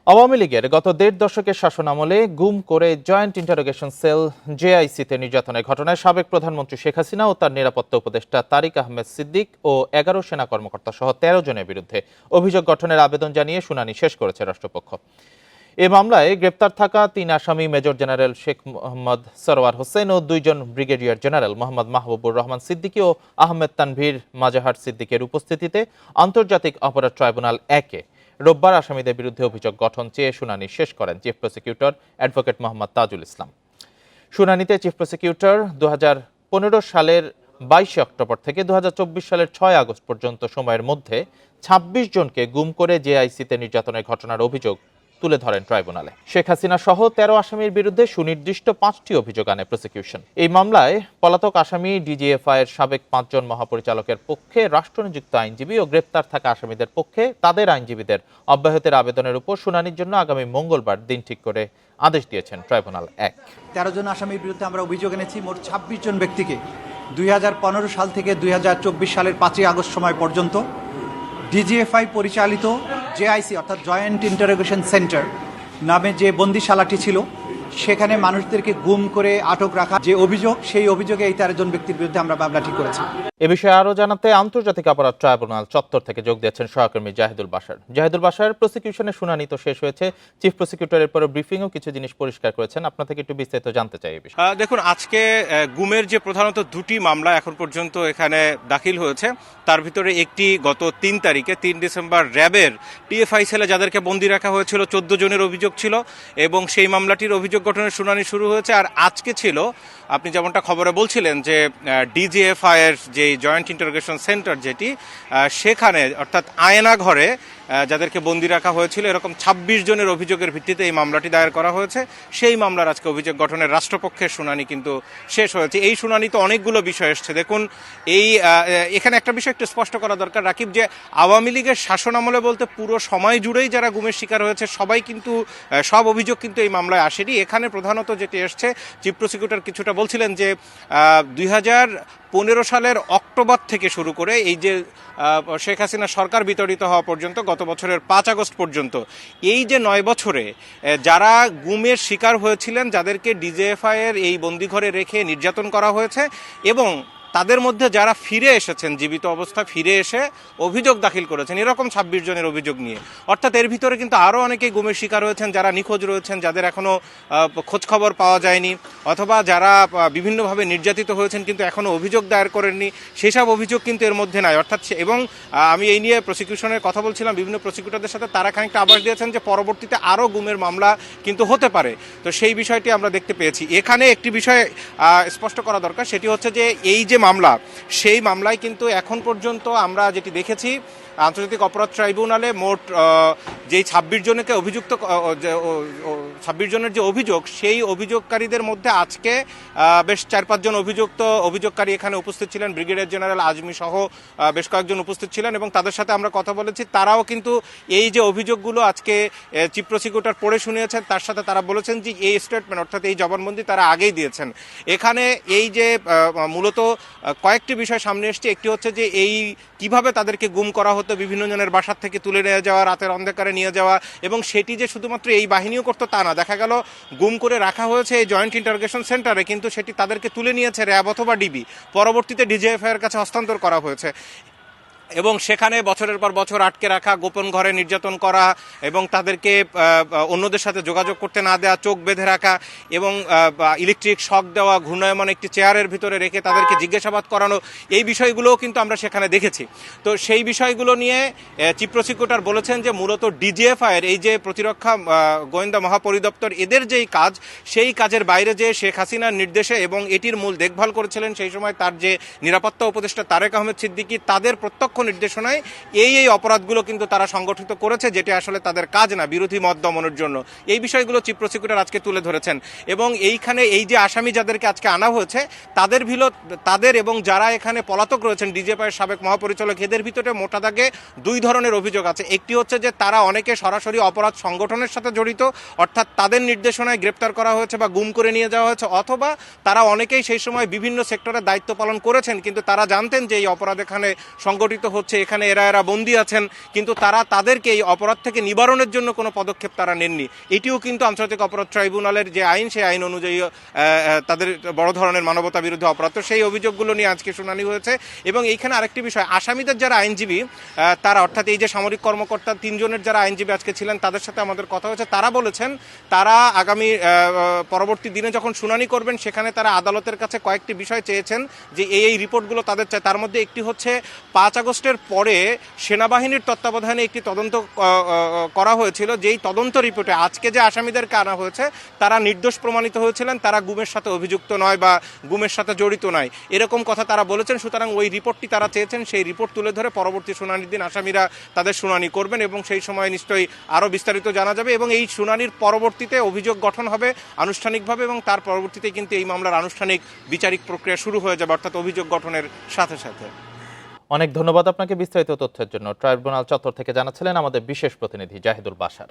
আওয়ামী লীগের গত দেড় দশকের শাসনামলে গুম করে জয়েন্ট ইন্টারোগেশন সেল জেআইসিতে নির্যাতনের ঘটনায় সাবেক প্রধানমন্ত্রী শেখ হাসিনা ও তার নিরাপত্তা উপদেষ্টা তারিক আহমেদ সিদ্দিক ও ১১ সেনা কর্মকর্তা সহ ১৩ জনের বিরুদ্ধে অভিযোগ গঠনের আবেদন জানিয়ে শুনানি শেষ করেছে রাষ্ট্রপক্ষ। এ মামলায় গ্রেপ্তার থাকা ৩ আসামি মেজর জেনারেল শেখ মোহাম্মদ সরওয়ার হোসেন ও ২ জন ব্রিগেডিয়ার জেনারেল মোহাম্মদ মাহবুবুর রহমান সিদ্দিকী ও আহমেদ তানভীর মাজাহার সিদ্দিকের উপস্থিতিতে আন্তর্জাতিক অপরাধ ট্রাইব্যুনাল ১-এ রোববার আসামিদের বিরুদ্ধে অভিযোগ গঠন চেয়ে শুনানি শেষ করেন chief prosecutor advocate Mohammad Tajul Islam. শুনানিতে চিফ প্রসিকিউটর ২০১৫ সালের ২২ অক্টোবর থেকে ২০২৪ সালের ৬ আগস্ট পর্যন্ত সময়ের মধ্যে ২৬ জনকে গুম করে জেআইসিতে নির্যাতনের ঘটনার অভিযোগ তুলে ধরেন ট্রাইব্যুনালে। শেখ হাসিনা সহ ১৩ আসামির বিরুদ্ধে সুনির্দিষ্ট ৫টি অভিযোগ আনে প্রসিকিউশন। এই মামলায় পলাতক আসামি ডিজিএফআই এর সাবেক ৫ জন মহাপরিচালকের পক্ষে রাষ্ট্রনিযুক্ত আইনজীবী ও গ্রেপ্তার থাকা আসামিদের পক্ষে তাদের আইনজীবীদের অব্যাহতির আবেদনের উপর শুনানির জন্য আগামী মঙ্গলবার দিন ঠিক করে আদেশ দিয়েছেন ট্রাইব্যুনাল ১। ১৩ জন আসামির বিরুদ্ধে আমরা অভিযোগ এনেছি। মোট ২৬ জন ব্যক্তিকে ২০১৫ সাল থেকে ২০২৪ সালের ৫ই আগস্ট সময় পর্যন্ত ডিজিএফআই পরিচালিত জেআইসি অর্থাৎ জয়েন্ট ইন্টারোগেশন সেন্টার নামে যে বন্দিশালাটি ছিল সেখানে মানুষদেরকে গুম করে আটক রাখা যে অভিযোগ, সেই অভিযোগে এই ১৩ জন ব্যক্তির বিরুদ্ধে আমরা মামলা ঠিক করেছি। এ বিষয়ে আরো জানাতে আন্তর্জাতিক অপরাধ ট্রাইব্যুনাল চত্বর থেকে যোগ দিয়েছেন সহকর্মী জাহিদুল বাশার। জাহিদুল বাশার, প্রসিকিউশনের শুনানি তো শেষ হয়েছে, চিফ প্রসিকিউটরের পরে ব্রিফিংও কিছু জিনিস পরিষ্কার করেছেন, আপনার থেকে একটু বিস্তারিত জানতে চাই এই বিষয়ে। দেখুন, আজকে গুমের যে প্রধানত দুটি মামলা এখন পর্যন্ত এখানে দাখিল হয়েছে, তার ভিতরে একটি গত ৩ তারিখে ৩ ডিসেম্বর র্যাবের টিএফআই সেলে যাদেরকে বন্দী রাখা হয়েছিল ১৪ জনের অভিযোগ ছিল এবং সেই মামলাটির অভিযোগ গঠনের শুনানি শুরু হয়েছে। আর আজকে ছিল, আপনি যেমনটা খবরে বলছিলেন, যে ডিজিএফআই এর যে জয়েন্ট ইন্টারোগেশন সেন্টার যেটি, সেখানে অর্থাৎ আয়না ঘরে যাদেরকে বন্দী রাখা হয়েছিল এরকম ২৬ জনের অভিযোগের ভিত্তিতে এই মামলাটি দায়ের করা হয়েছে। সেই মামলার আজকে অভিযোগ গঠনের রাষ্ট্রপক্ষের শুনানি কিন্তু শেষ হয়েছে। এই শুনানিতে অনেকগুলো বিষয় এসছে। দেখুন, এখানে একটা বিষয় একটু স্পষ্ট করা দরকার রাকিব, যে আওয়ামী লীগের শাসনামলে বলতে পুরো সময় জুড়েই যারা গুমের শিকার হয়েছে সবাই কিন্তু, সব অভিযোগ কিন্তু এই মামলায় আসেনি। এখানে প্রধানত যেটি এসছে, চিফ প্রসিকিউটর কিছুটা বলছিলেন যে ২০১৫ সালের অক্টোবর থেকে শুরু করে এই যে শেখ হাসিনা সরকার বিতরিত হওয়া পর্যন্ত গত বছরের ৫ আগস্ট পর্যন্ত এই যে ৯ বছরে যারা গুমের শিকার হয়েছিলেন, যাদেরকে ডিজিএফআই এর এই বন্দিঘরে রেখে নির্যাতন করা হয়েছে এবং তাদের মধ্যে যারা ফিরে এসেছেন, জীবিত অবস্থা ফিরে এসে অভিযোগ দাখিল করেছেন এরকম ২৬ জনের অভিযোগ নিয়ে, অর্থাৎ এর ভিতরে কিন্তু আরও অনেকেই গুমের শিকার হয়েছেন, যারা নিখোঁজ রয়েছেন, যাদের এখনও খোঁজখবর পাওয়া যায়নি, অথবা যারা বিভিন্নভাবে নির্যাতিত হয়েছেন কিন্তু এখনও অভিযোগ দায়ের করেননি, সেসব অভিযোগ কিন্তু এর মধ্যে নাই। অর্থাৎ এবং আমি এই নিয়ে প্রসিকিউশনের কথা বলছিলাম বিভিন্ন প্রসিকিউটরদের সাথে, তারা খানিকটা আভাস দিয়েছেন যে পরবর্তীতে আরও গুমের মামলা কিন্তু হতে পারে। তো সেই বিষয়টি আমরা দেখতে পেয়েছি। এখানে একটি বিষয় স্পষ্ট করা দরকার, সেটি হচ্ছে যে এই যে মামলা, সেই মামলায় কিন্তু এখন পর্যন্ত আমরা যেটি দেখেছি, আন্তর্জাতিক অপরাধ ট্রাইব্যুনালে মোট যেই ২৬ জনকে অভিযুক্ত, ২৬ জনের যে অভিযোগ, সেই অভিযোগকারীদের মধ্যে আজকে বেশ ৪-৫ জন অভিযোগকারী এখানে উপস্থিত ছিলেন। ব্রিগেডিয়ার জেনারেল আজমি সহ বেশ কয়েকজন উপস্থিত ছিলেন এবং তাদের সাথে আমরা কথা বলেছি। তারাও কিন্তু এই যে অভিযোগগুলো আজকে চিফ প্রসিকিউটর পড়ে শুনিয়েছেন, তার সাথে তারা বলেছেন যে এই স্টেটমেন্ট অর্থাৎ এই জবানবন্দি তারা আগেই দিয়েছেন। এখানে এই যে মূলত কয়েকটি বিষয় সামনে এসছে। একটি হচ্ছে যে এই কিভাবে তাদেরকে গুম করা হতো, বিভিন্ন জনের বাসার থেকে তুলে নিয়ে যাওয়া, রাতের অন্ধকারে নিয়ে যাওয়া, এবং সেটি যে শুধুমাত্র এই বাহিনীও করতো তা না। দেখা গেল গুম করে রাখা হয়েছে এই জয়েন্ট ইন্টারোগেশন সেন্টারে, কিন্তু সেটি তাদেরকে তুলে নিয়েছে র্যাব অথবা ডিবি, পরবর্তীতে ডিজিএফআই এর কাছে হস্তান্তর করা হয়েছে এবং সেখানে বছরের পর বছর আটকে রাখা, গোপন ঘরে নির্যাতন করা এবং তাদেরকে অন্যদের সাথে যোগাযোগ করতে না দেওয়া, চোখ বেঁধে রাখা এবং ইলেকট্রিক শক দেওয়া, ঘূর্ণায়মান একটি চেয়ারের ভিতরে রেখে তাদেরকে জিজ্ঞাসাবাদ করানো, এই বিষয়গুলোও কিন্তু আমরা সেখানে দেখেছি। তো সেই বিষয়গুলো নিয়ে চিফ প্রসিকিউটর বলেছেন যে মূলত ডিজিএফআই এর এই যে প্রতিরক্ষা গোয়েন্দা মহাপরিদপ্তর, এদের যেই কাজ, সেই কাজের বাইরে যে শেখ হাসিনার নির্দেশে এবং এটির মূল দেখভাল করেছিলেন সেই সময় তার যে নিরাপত্তা উপদেষ্টা তারেক আহমেদ সিদ্দিকী, তাদের প্রত্যক্ষ নির্দেশনায় এই অপরাধগুলো কিন্তু তারা সংগঠিত করেছে, যেটি আসলে তাদের কাজ না, বিরোধী মত দমনের জন্য। এই বিষয়গুলো চিফ প্রসিকিউটর আজকে তুলে ধরেছেন এবং এইখানে এই যে আসামি যাদেরকে আজকে আনা হয়েছে তাদের এবং যারা এখানে পলাতক রয়েছেন ডিজিএফআই সাবেক মহাপরিচালক, এদের ভিতরে মোটা দাগে ২ ধরনের অভিযোগ আছে। একটি হচ্ছে যে তারা অনেকে সরাসরি অপরাধ সংগঠনের সাথে জড়িত, অর্থাৎ তাদের নির্দেশনায় গ্রেপ্তার করা হয়েছে বা গুম করে নিয়ে যাওয়া হয়েছে, অথবা তারা অনেকেই সেই সময় বিভিন্ন সেক্টরে দায়িত্ব পালন করেছেন কিন্তু তারা জানতেন যে এই অপরাধ এখানে সংগঠিত হচ্ছে, এখানে এরা বন্দী আছেন, কিন্তু তারা তাদেরকে এই অপরাধ থেকে নিবারণের জন্য কোনো পদক্ষেপ তারা নেননি। এটিও কিন্তু আন্তর্জাতিক অপরাধ ট্রাইব্যুনালের যে আইন, সেই আইন অনুযায়ী তাদের বড় ধরনের মানবতা বিরোধী অপরাধ। তো সেই অভিযোগগুলো নিয়ে আজকে শুনানি হয়েছে। এবং এইখানে আরেকটি বিষয়, আসামিদের যারা আইনজীবী তারা, অর্থাৎ এই যে সামরিক কর্মকর্তা 3 জনের যারা আইনজীবী আজকে ছিলেন, তাদের সাথে আমাদের কথা হয়েছে। তারা বলেছেন তারা আগামী পরবর্তী দিনে যখন শুনানি করবেন, সেখানে তারা আদালতের কাছে কয়েকটি বিষয় চেয়েছেন যে এই রিপোর্টগুলো তাদের চায়। তার মধ্যে একটি হচ্ছে 5 আগস্টের পরে সেনাবাহিনীর তত্ত্বাবধানে একটি তদন্ত করা হয়েছিল, যেই তদন্ত রিপোর্টে আজকে যে আসামিদেরকে আনা হয়েছে তারা নির্দোষ প্রমাণিত হয়েছিলেন, তারা গুমের সাথে অভিযুক্ত নয় বা গুমের সাথে জড়িত নয়, এরকম কথা তারা বলেছেন। সুতরাং ওই রিপোর্টটি তারা চেয়েছেন, সেই রিপোর্ট তুলে ধরে পরবর্তী শুনানির দিন আসামিরা তাদের শুনানি করবেন এবং সেই সময় নিশ্চয়ই আরও বিস্তারিত জানা যাবে। এবং এই শুনানির পরবর্তীতে অভিযোগ গঠন হবে আনুষ্ঠানিকভাবে, এবং তার পরবর্তীতে কিন্তু এই মামলার আনুষ্ঠানিক বিচারিক প্রক্রিয়া শুরু হয়ে যাবে, অর্থাৎ অভিযোগ গঠনের সাথে সাথে। অনেক ধন্যবাদ আপনাকে বিস্তারিত তথ্যের জন্য। ট্রাইব্যুনাল চত্বর থেকে জানাচ্ছিলেন আমাদের বিশেষ প্রতিনিধি জাহিদুল বাশার।